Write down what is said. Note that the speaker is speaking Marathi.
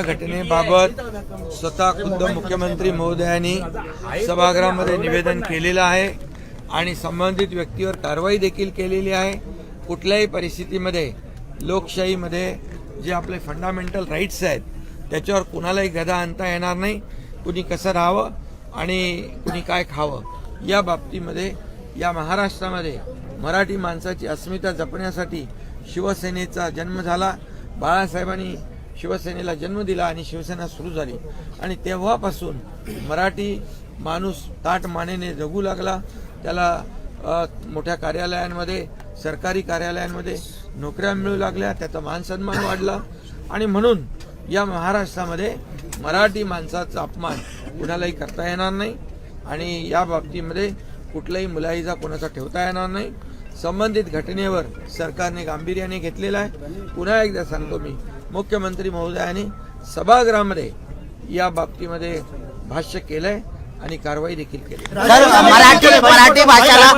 घटनेबाबत स्वतः खुद्द मुख्यमंत्री महोदयांनी सभागृहामध्ये निवेदन केलेलं आहे आणि संबंधित व्यक्तीवर कारवाई देखील केलेली आहे। कुठल्याही परिस्थितीमध्ये लोकशाहीमध्ये जे आपले फंडामेंटल राईट्स आहेत त्याच्यावर कुणालाही गदा आणता येणार नाही। कुणी कसं राहावं आणि कुणी काय खावं या बाबतीमध्ये या महाराष्ट्रामध्ये मराठी माणसाची अस्मिता जपण्यासाठी शिवसेनेचा जन्म झाला। बाळासाहेबांनी शिवसेनेला जन्म दिला आणि शिवसेना सुरू झाली आणि तेव्हापासून मराठी माणूस ताठ मानेने जगू लागला। त्याला मोठ्या कार्यालयांमध्ये सरकारी कार्यालयांमध्ये नोकऱ्या मिळू लागल्या, त्याचा मान सन्मान वाढला आणि म्हणून या महाराष्ट्रामध्ये मराठी माणसाचा अपमान कुणालाही करता येणार नाही आणि या बाबतीमध्ये कुठलाही मुलाहिजा कोणाचा ठेवता येणार नाही। संबंधित घटनेवर सरकारने गांभीर्याने घेतलेला आहे। पुन्हा एकदा सांगतो मी, मुख्यमंत्री महोदयांनी सभागृहामध्ये या बाबतीमध्ये भाष्य केलंय आणि कारवाई देखील केली। मराठी भाषेला